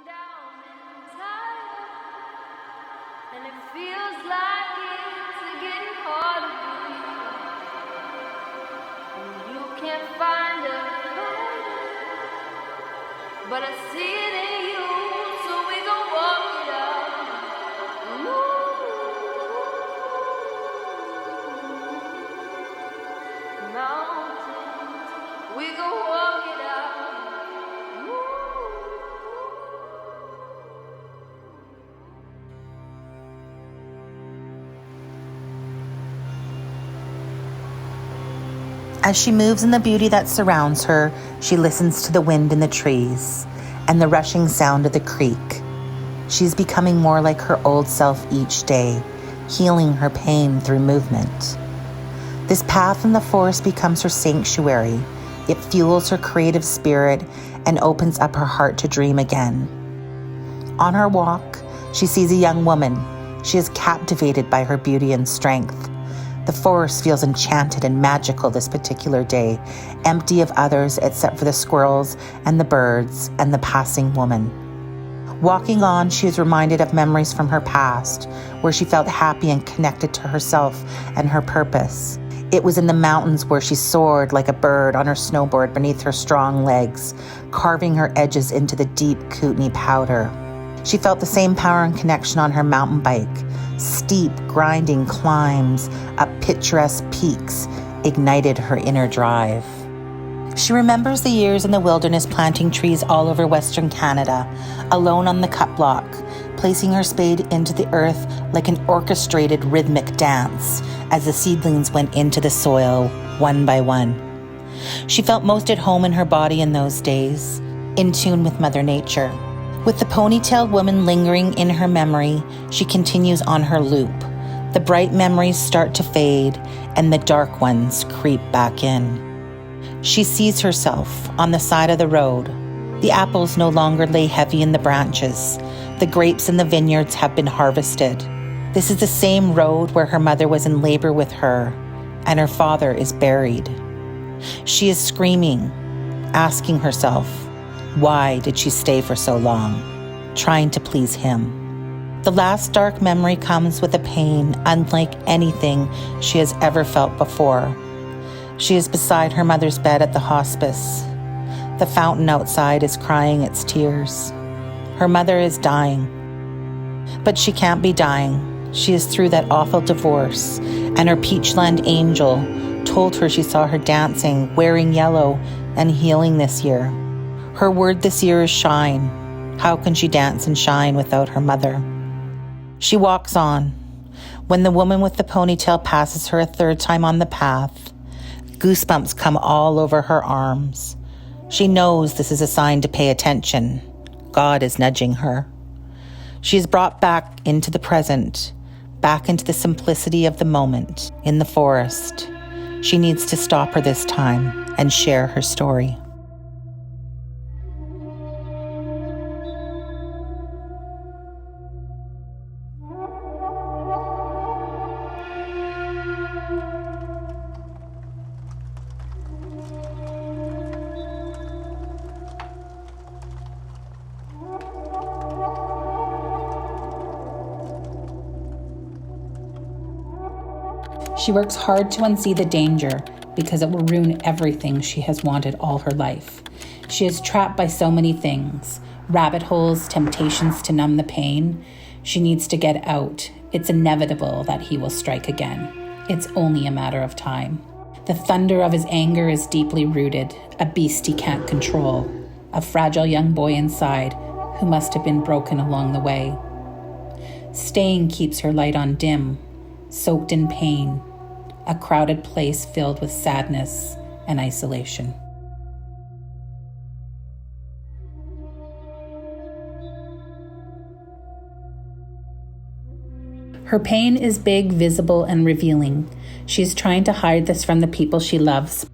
down and tired, and it feels like it's getting hard to breathe. You can't find a fight, but I see it in you, so we gon' walk it out. Mountains, we gon' walk it out. As she moves in the beauty that surrounds her, she listens to the wind in the trees and the rushing sound of the creek. She's becoming more like her old self each day, healing her pain through movement. This path in the forest becomes her sanctuary. It fuels her creative spirit and opens up her heart to dream again. On her walk, she sees a young woman. She is captivated by her beauty and strength. The forest feels enchanted and magical this particular day, empty of others except for the squirrels and the birds and the passing woman. Walking on, she is reminded of memories from her past, where she felt happy and connected to herself and her purpose. It was in the mountains where she soared like a bird on her snowboard beneath her strong legs, carving her edges into the deep Kootenai powder. She felt the same power and connection on her mountain bike. Steep, grinding climbs up picturesque peaks ignited her inner drive. She remembers the years in the wilderness planting trees all over Western Canada, alone on the cut block, placing her spade into the earth like an orchestrated rhythmic dance as the seedlings went into the soil one by one. She felt most at home in her body in those days, in tune with Mother Nature. With the ponytailed woman lingering in her memory, she continues on her loop. The bright memories start to fade, and the dark ones creep back in. She sees herself on the side of the road. The apples no longer lay heavy in the branches. The grapes in the vineyards have been harvested. This is the same road where her mother was in labor with her, and her father is buried. She is screaming, asking herself, why did she stay for so long, trying to please him? The last dark memory comes with a pain unlike anything she has ever felt before. She is beside her mother's bed at the hospice. The fountain outside is crying its tears. Her mother is dying. But she can't be dying. She is through that awful divorce, and her Peachland angel told her she saw her dancing, wearing yellow, and healing this year. Her word this year is shine. How can she dance and shine without her mother? She walks on. When the woman with the ponytail passes her a third time on the path, goosebumps come all over her arms. She knows this is a sign to pay attention. God is nudging her. She is brought back into the present, back into the simplicity of the moment in the forest. She needs to stop her this time and share her story. She works hard to unsee the danger because it will ruin everything she has wanted all her life. She is trapped by so many things, rabbit holes, temptations to numb the pain. She needs to get out. It's inevitable that he will strike again. It's only a matter of time. The thunder of his anger is deeply rooted, a beast he can't control, a fragile young boy inside who must have been broken along the way. Staying keeps her light on dim, soaked in pain, a crowded place filled with sadness and isolation. Her pain is big, visible, and revealing. She's trying to hide this from the people she loves,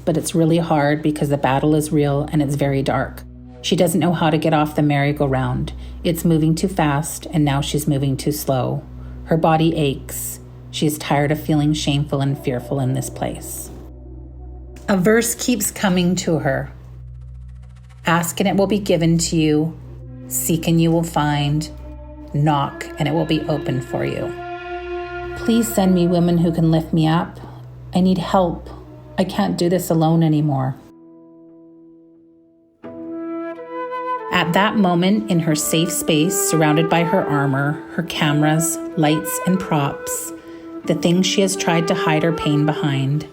but it's really hard because the battle is real and it's very dark. She doesn't know how to get off the merry-go-round. It's moving too fast, and now she's moving too slow. Her body aches. She is tired of feeling shameful and fearful in this place. A verse keeps coming to her. Ask and it will be given to you. Seek and you will find. Knock and it will be open for you. Please send me women who can lift me up. I need help. I can't do this alone anymore. At that moment, in her safe space, surrounded by her armor, her cameras, lights, and props, the things she has tried to hide her pain behind,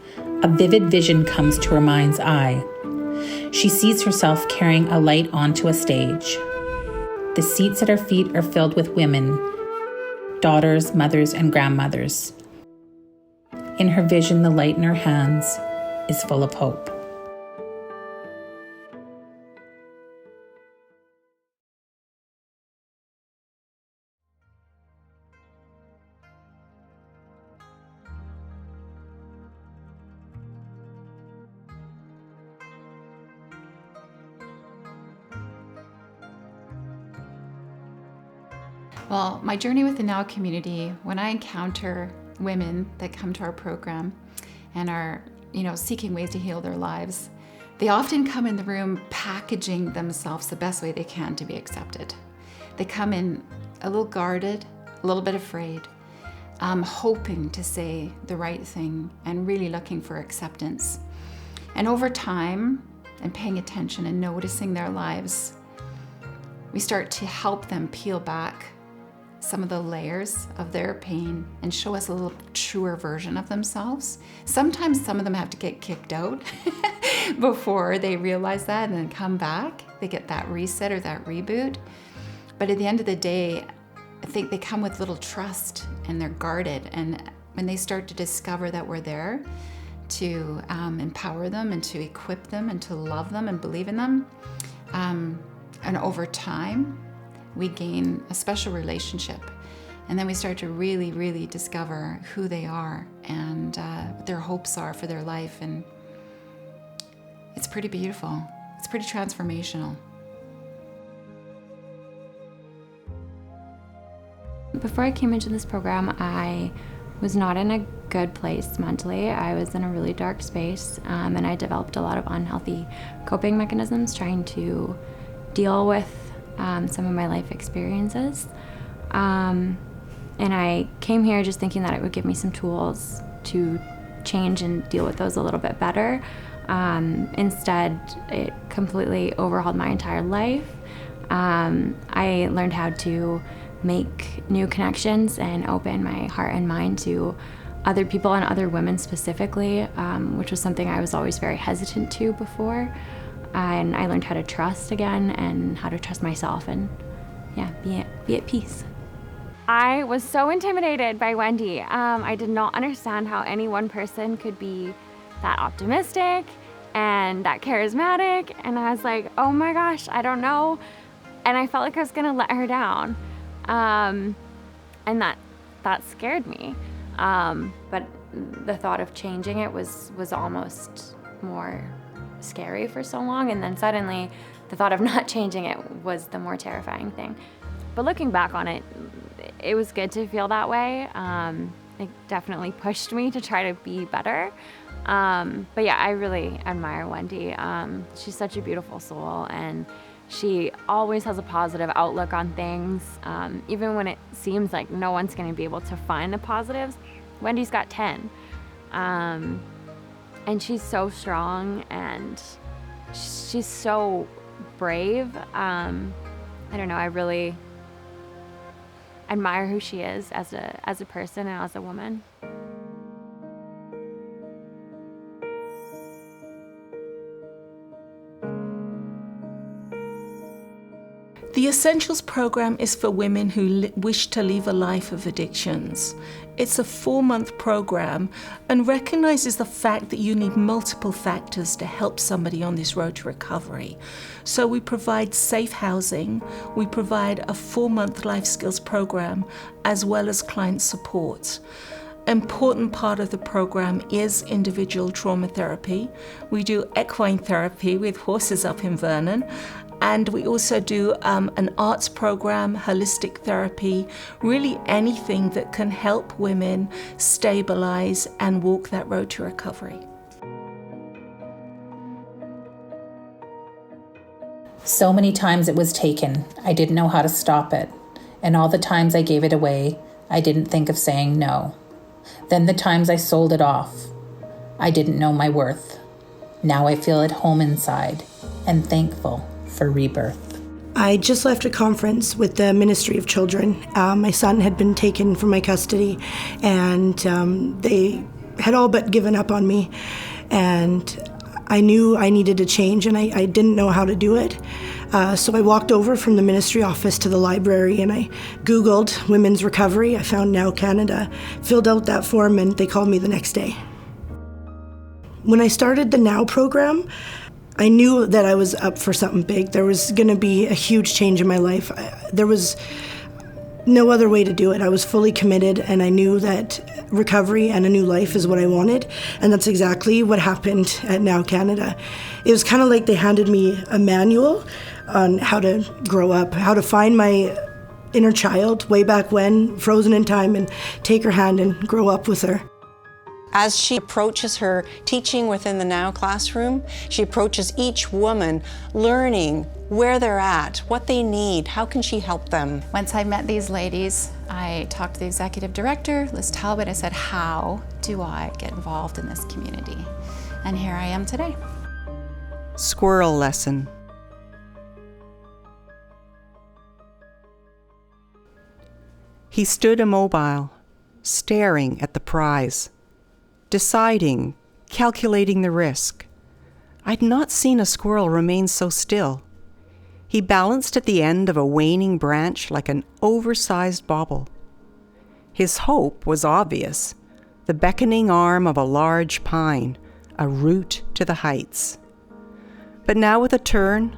a vivid vision comes to her mind's eye. She sees herself carrying a light onto a stage. The seats at her feet are filled with women, daughters, mothers, and grandmothers. In her vision, the light in her hands is full of hope. Well, my journey with the Now community, when I encounter women that come to our program and are, seeking ways to heal their lives, they often come in the room packaging themselves the best way they can to be accepted. They come in a little guarded, a little bit afraid, hoping to say the right thing and really looking for acceptance. And over time, and paying attention and noticing their lives, we start to help them peel back some of the layers of their pain and show us a little truer version of themselves. Sometimes some of them have to get kicked out before they realize that and then come back. They get that reset or that reboot. But at the end of the day, I think they come with little trust and they're guarded. And when they start to discover that we're there to empower them and to equip them and to love them and believe in them, and over time, we gain a special relationship. And then we start to really, really discover who they are and what their hopes are for their life. And it's pretty beautiful. It's pretty transformational. Before I came into this program, I was not in a good place mentally. I was in a really dark space, and I developed a lot of unhealthy coping mechanisms trying to deal with some of my life experiences. And I came here just thinking that it would give me some tools to change and deal with those a little bit better. Instead, it completely overhauled my entire life. I learned how to make new connections and open my heart and mind to other people and other women specifically, which was something I was always very hesitant to before. And I learned how to trust again and how to trust myself and be at peace. I was so intimidated by Wendy. I did not understand how any one person could be that optimistic and that charismatic. And I was like, oh my gosh, I don't know. And I felt like I was gonna let her down. And that scared me. But the thought of changing it was almost more scary for so long, and then suddenly the thought of not changing it was the more terrifying thing. But looking back on it, it was good to feel that way. It definitely pushed me to try to be better. But yeah, I really admire Wendy. She's such a beautiful soul, and she always has a positive outlook on things. Even when it seems like no one's going to be able to find the positives, Wendy's got 10. And she's so strong and she's so brave. I don't know, I really admire who she is as a person and as a woman. The Essentials program is for women who wish to leave a life of addictions. It's a 4-month program and recognizes the fact that you need multiple factors to help somebody on this road to recovery. So we provide safe housing, we provide a 4-month life skills program, as well as client support. Important part of the program is individual trauma therapy. We do equine therapy with horses up in Vernon. And we also do an arts program, holistic therapy, really anything that can help women stabilize and walk that road to recovery. So many times it was taken, I didn't know how to stop it. And all the times I gave it away, I didn't think of saying no. Then the times I sold it off, I didn't know my worth. Now I feel at home inside and thankful for rebirth. I just left a conference with the Ministry of Children. My son had been taken from my custody, and they had all but given up on me. And I knew I needed to change, and I didn't know how to do it. So I walked over from the ministry office to the library, and I Googled women's recovery. I found Now Canada, filled out that form, and they called me the next day. When I started the Now program, I knew that I was up for something big. There was going to be a huge change in my life. There was no other way to do it. I was fully committed, and I knew that recovery and a new life is what I wanted, and that's exactly what happened at Now Canada. It was kind of like they handed me a manual on how to grow up, how to find my inner child way back when, frozen in time, and take her hand and grow up with her. As she approaches her teaching within the Now classroom, she approaches each woman learning where they're at, what they need, how can she help them. Once I met these ladies, I talked to the executive director, Liz Talbot. I said, how do I get involved in this community? And here I am today. Squirrel lesson. He stood immobile, staring at the prize, deciding, calculating the risk. I'd not seen a squirrel remain so still. He balanced at the end of a waning branch like an oversized bauble. His hope was obvious, the beckoning arm of a large pine, a route to the heights. But now with a turn,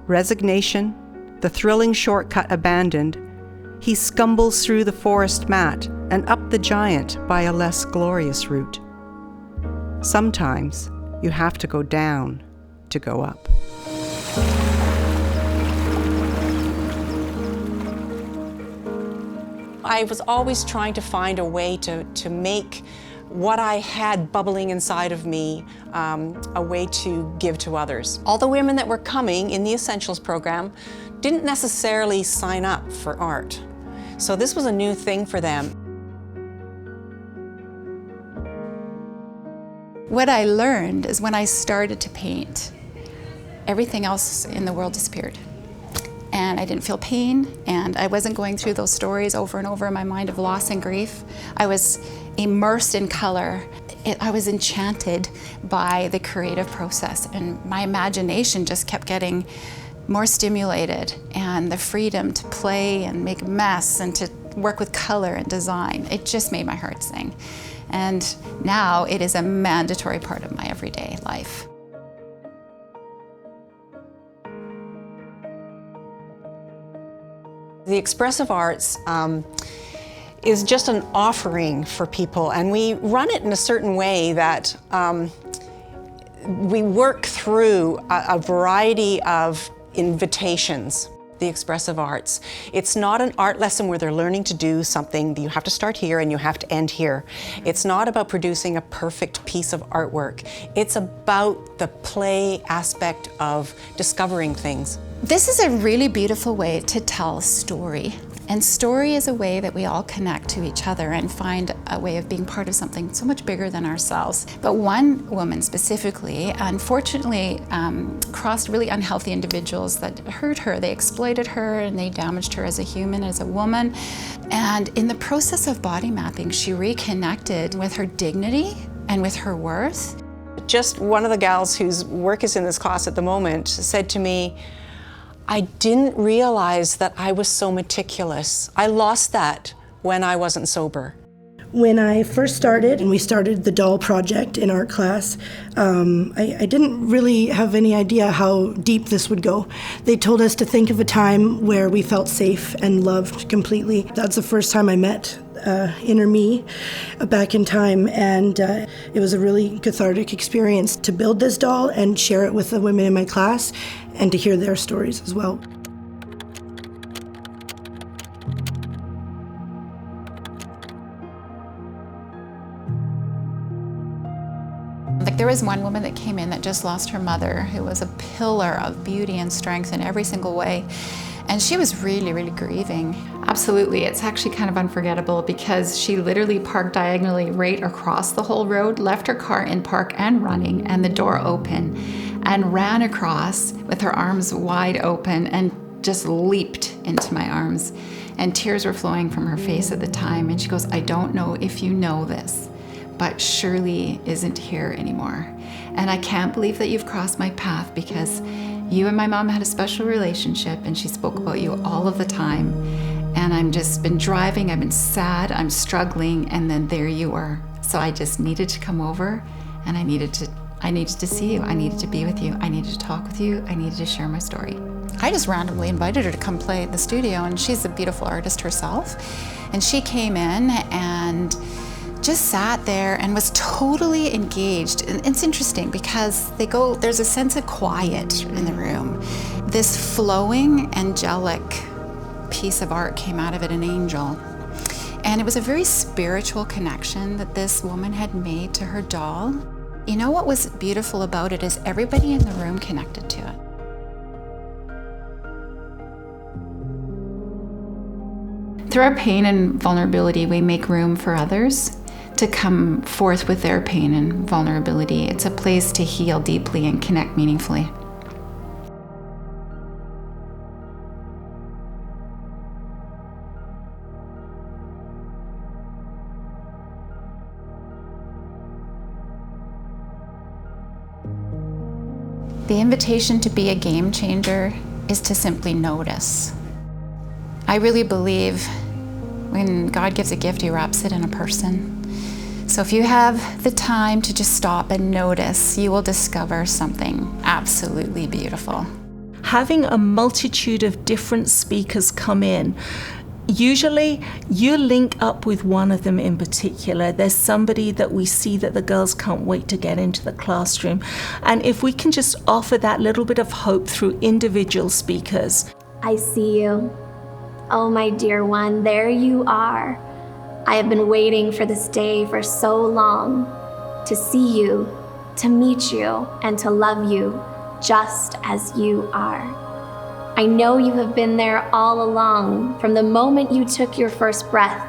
resignation, the thrilling shortcut abandoned, he scumbles through the forest mat and up the giant by a less glorious route. Sometimes you have to go down to go up. I was always trying to find a way to make what I had bubbling inside of me a way to give to others. All the women that were coming in the Essentials program didn't necessarily sign up for art. So this was a new thing for them. What I learned is when I started to paint, everything else in the world disappeared. And I didn't feel pain, and I wasn't going through those stories over and over in my mind of loss and grief. I was immersed in color. I was enchanted by the creative process, and my imagination just kept getting more stimulated, and the freedom to play and make a mess and to work with color and design. It just made my heart sing. And now it is a mandatory part of my everyday life. The expressive arts is just an offering for people, and we run it in a certain way that we work through a variety of invitations. The expressive arts. It's not an art lesson where they're learning to do something that you have to start here and you have to end here. It's not about producing a perfect piece of artwork. It's about the play aspect of discovering things. This is a really beautiful way to tell a story. And story is a way that we all connect to each other and find a way of being part of something so much bigger than ourselves. But one woman specifically, unfortunately, crossed really unhealthy individuals that hurt her. They exploited her and they damaged her as a human, as a woman. And in the process of body mapping, she reconnected with her dignity and with her worth. Just one of the gals whose work is in this class at the moment said to me, I didn't realize that I was so meticulous. I lost that when I wasn't sober. When I first started, and we started the doll project in art class, I didn't really have any idea how deep this would go. They told us to think of a time where we felt safe and loved completely. That's the first time I met inner me back in time, and it was a really cathartic experience to build this doll and share it with the women in my class and to hear their stories as well. Like, there There was one woman that came in that just lost her mother, who was a pillar of beauty and strength in every single way. And she was really, really grieving. Absolutely, it's actually kind of unforgettable because she literally parked diagonally right across the whole road, left her car in park and running, and the door open, and ran across with her arms wide open and just leaped into my arms. And tears were flowing from her face at the time. And she goes, "I don't know if you know this, but Shirley isn't here anymore. And I can't believe that you've crossed my path because you and my mom had a special relationship and she spoke about you all of the time. And I'm just been driving, I've been sad, I'm struggling, and then there you were. So I just needed to come over and I needed to see you. I needed to be with you. I needed to talk with you. I needed to share my story." I just randomly invited her to come play at the studio, and she's a beautiful artist herself. And she came in and just sat there and was totally engaged. And it's interesting because there's a sense of quiet in the room. This flowing, angelic piece of art came out of it, an angel. And it was a very spiritual connection that this woman had made to her doll. You know what was beautiful about it is everybody in the room connected to it. Through our pain and vulnerability, we make room for others to come forth with their pain and vulnerability. It's a place to heal deeply and connect meaningfully. The invitation to be a game changer is to simply notice. I really believe when God gives a gift, He wraps it in a person. So if you have the time to just stop and notice, you will discover something absolutely beautiful. Having a multitude of different speakers come in, usually you link up with one of them in particular. There's somebody that we see that the girls can't wait to get into the classroom. And if we can just offer that little bit of hope through individual speakers. I see you. Oh, my dear one, there you are. I have been waiting for this day for so long, to see you, to meet you, and to love you just as you are. I know you have been there all along, from the moment you took your first breath,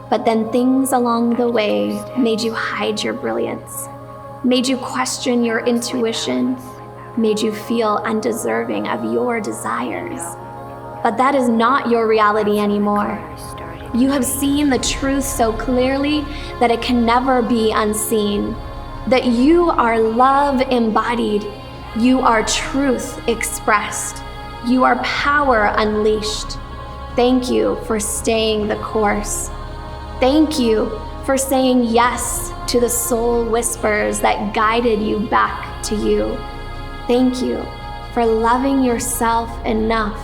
but then things along the way made you hide your brilliance, made you question your intuition, made you undeserving undeserving of your desires. But that is not your reality anymore. You have seen the truth so clearly that it can never be unseen. That you are love embodied. You are truth expressed. You are power unleashed. Thank you for staying the course. Thank you for saying yes to the soul whispers that guided you back to you. Thank you for loving yourself enough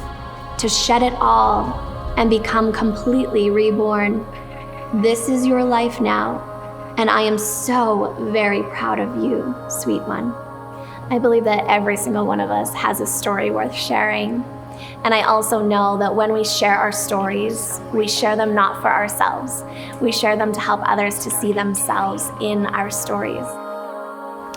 to shed it all and become completely reborn. This is your life now, and I am so very proud of you, sweet one. I believe that every single one of us has a story worth sharing. And I also know that when we share our stories, we share them not for ourselves. We share them to help others to see themselves in our stories.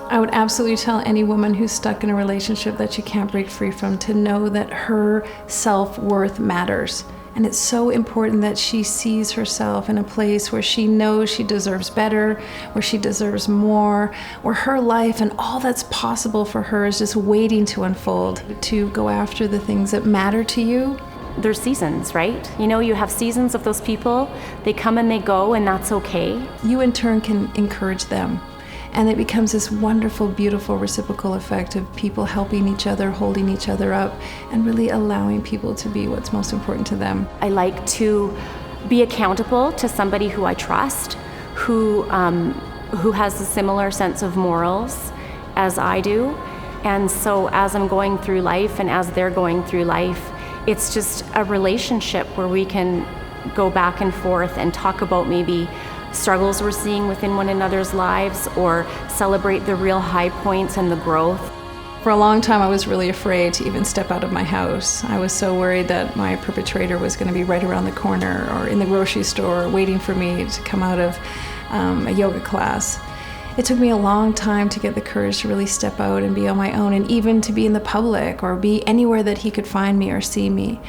I would absolutely tell any woman who's stuck in a relationship that she can't break free from to know that her self-worth matters. And it's so important that she sees herself in a place where she knows she deserves better, where she deserves more, where her life and all that's possible for her is just waiting to unfold, to go after the things that matter to you. There's seasons, right? You know, you have seasons of those people. They come and they go, and that's okay. You in turn can encourage them. And it becomes this wonderful, beautiful reciprocal effect of people helping each other, holding each other up, and really allowing people to be what's most important to them. I like to be accountable to somebody who I trust, who has a similar sense of morals as I do. And so as I'm going through life and as they're going through life, it's just a relationship where we can go back and forth and talk about maybe struggles we're seeing within one another's lives, or celebrate the real high points and the growth. For a long time, I was really afraid to even step out of my house. I was so worried that my perpetrator was going to be right around the corner or in the grocery store waiting for me to come out of a yoga class. It took me a long time to get the courage to really step out and be on my own, and even to be in the public or be anywhere that he could find me or see me.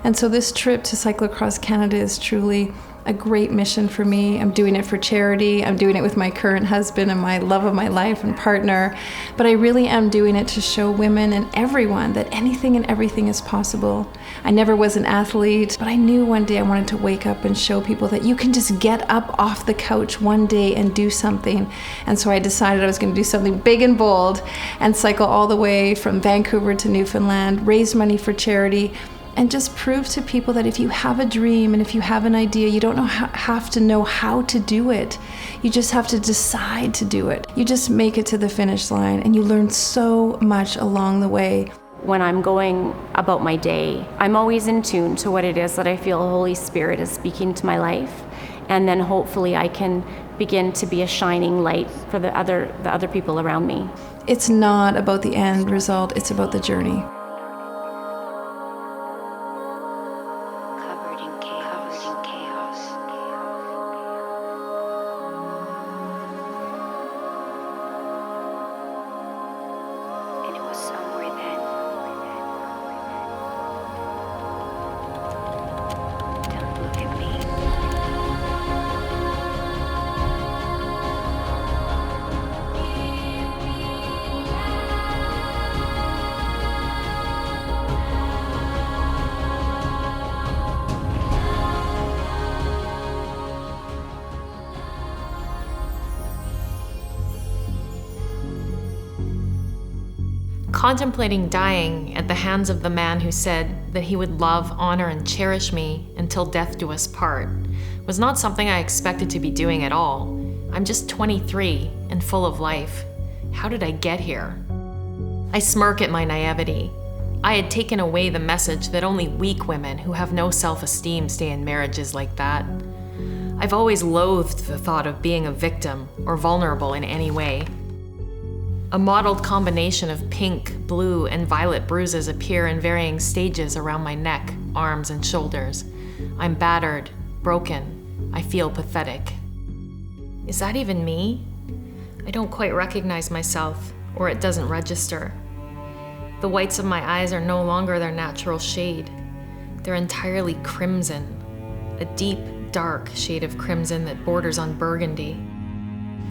And so this trip to cycle across Canada is truly a great mission for me. I'm doing it for charity. I'm doing it with my current husband and my love of my life and partner. But I really am doing it to show women and everyone that anything and everything is possible. I never was an athlete, but I knew one day I wanted to wake up and show people that you can just get up off the couch one day and do something. And so I decided I was going to do something big and bold and cycle all the way from Vancouver to Newfoundland, raise money for charity, and just prove to people that if you have a dream and if you have an idea, you don't have to know how to do it. You just have to decide to do it. You just make it to the finish line, and you learn so much along the way. When I'm going about my day, I'm always in tune to what it is that I feel the Holy Spirit is speaking to my life. And then hopefully I can begin to be a shining light for the other people around me. It's not about the end result, it's about the journey. Contemplating dying at the hands of the man who said that he would love, honor, and cherish me until death do us part was not something I expected to be doing at all. I'm just 23 and full of life. How did I get here? I smirk at my naivety. I had taken away the message that only weak women who have no self-esteem stay in marriages like that. I've always loathed the thought of being a victim or vulnerable in any way. A mottled combination of pink, blue, and violet bruises appear in varying stages around my neck, arms, and shoulders. I'm battered, broken. I feel pathetic. Is that even me? I don't quite recognize myself, or it doesn't register. The whites of my eyes are no longer their natural shade. They're entirely crimson, a deep, dark shade of crimson that borders on burgundy.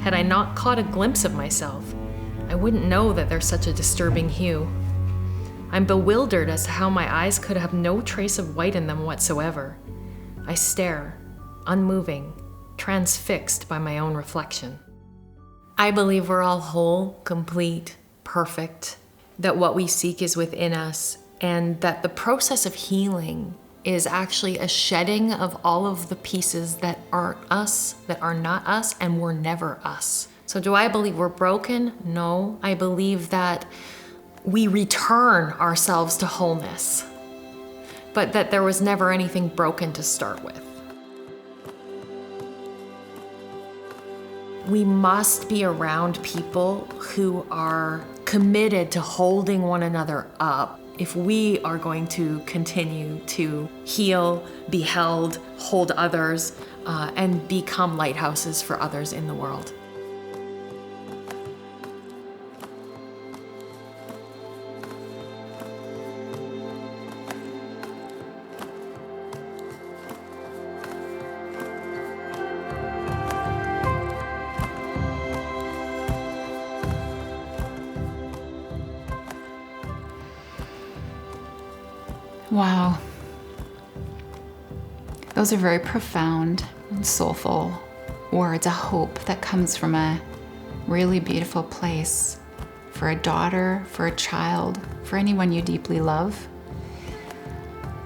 Had I not caught a glimpse of myself, I wouldn't know that they're such a disturbing hue. I'm bewildered as to how my eyes could have no trace of white in them whatsoever. I stare, unmoving, transfixed by my own reflection. I believe we're all whole, complete, perfect, that what we seek is within us, and that the process of healing is actually a shedding of all of the pieces that are us, that are not us, and were never us. So do I believe we're broken? No, I believe that we return ourselves to wholeness, but that there was never anything broken to start with. We must be around people who are committed to holding one another up if we are going to continue to heal, be held, hold others, and become lighthouses for others in the world. Wow. Those are very profound and soulful words, a hope that comes from a really beautiful place for a daughter, for a child, for anyone you deeply love.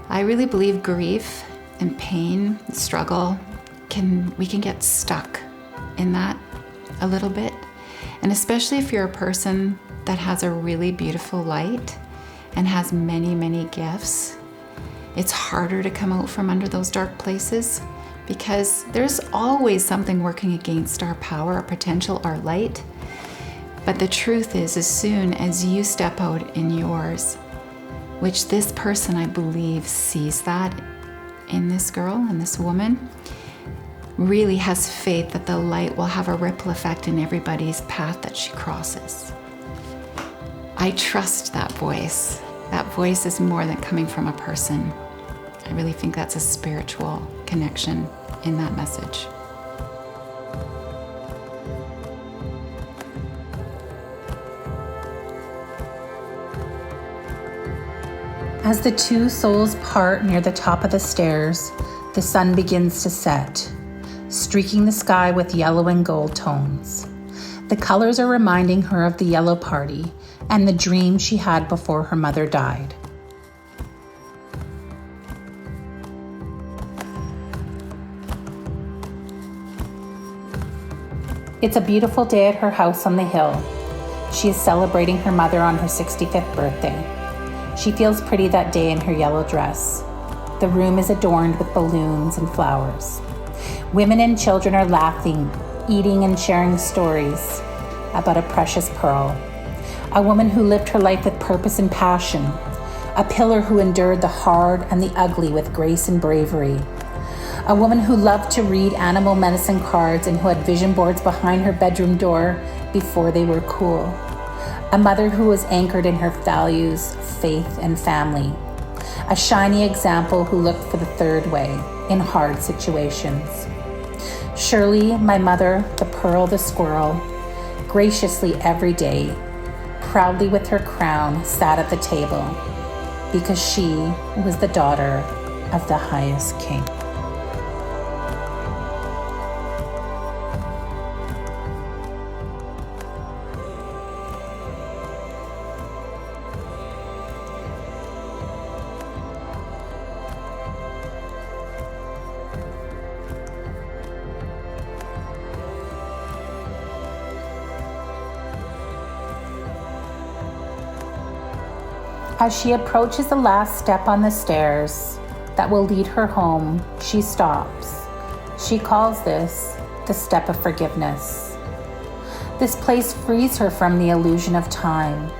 I really believe grief and pain, and struggle, we can get stuck in that a little bit. And especially if you're a person that has a really beautiful light and has many, many gifts, it's harder to come out from under those dark places because there's always something working against our power, our potential, our light. But the truth is, as soon as you step out in yours, which this person, I believe, sees that in this girl and this woman, really has faith that the light will have a ripple effect in everybody's path that she crosses. I trust that voice. That voice is more than coming from a person. I really think that's a spiritual connection in that message. As the two souls part near the top of the stairs, the sun begins to set, streaking the sky with yellow and gold tones. The colors are reminding her of the yellow party and the dream she had before her mother died. It's a beautiful day at her house on the hill. She is celebrating her mother on her 65th birthday. She feels pretty that day in her yellow dress. The room is adorned with balloons and flowers. Women and children are laughing, eating, and sharing stories about a precious pearl. A woman who lived her life with purpose and passion. A pillar who endured the hard and the ugly with grace and bravery. A woman who loved to read animal medicine cards and who had vision boards behind her bedroom door before they were cool. A mother who was anchored in her values, faith, and family. A shiny example who looked for the third way in hard situations. Shirley, my mother, the pearl, the squirrel, graciously every day, proudly with her crown, sat at the table because she was the daughter of the highest king. As she approaches the last step on the stairs that will lead her home, she stops. She calls this the step of forgiveness. This place frees her from the illusion of time.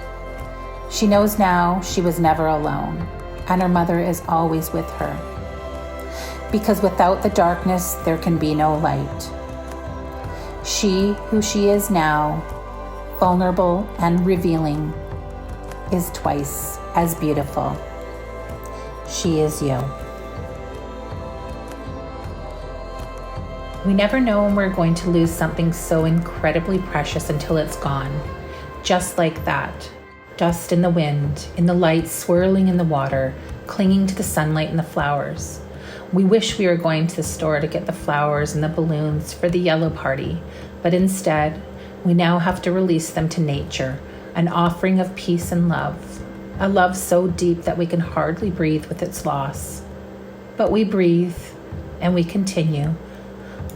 She knows now she was never alone, and her mother is always with her. Because without the darkness, there can be no light. She, who she is now, vulnerable and revealing, is twice as beautiful. She is you. We never know when we're going to lose something so incredibly precious until it's gone. Just like that. Dust in the wind, in the light swirling in the water, clinging to the sunlight and the flowers. We wish we were going to the store to get the flowers and the balloons for the yellow party, but instead, we now have to release them to nature, an offering of peace and love. A love so deep that we can hardly breathe with its loss. But we breathe and we continue.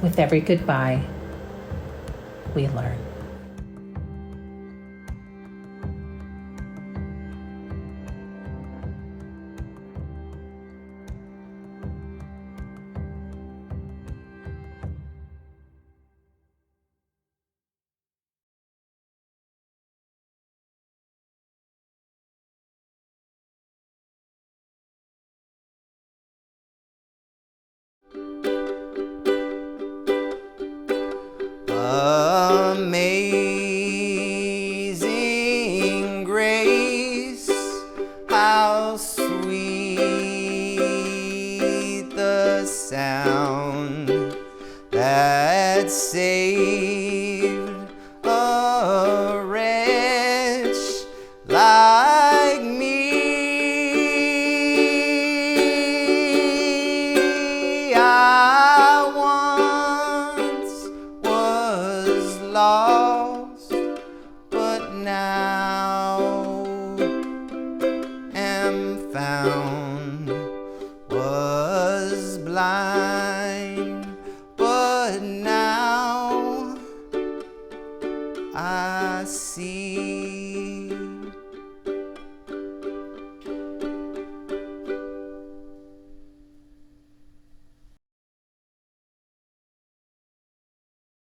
With every goodbye, we learn. Amazing grace, how sweet the sound that saved a wretch like me. I once was lost, but now am found, was blind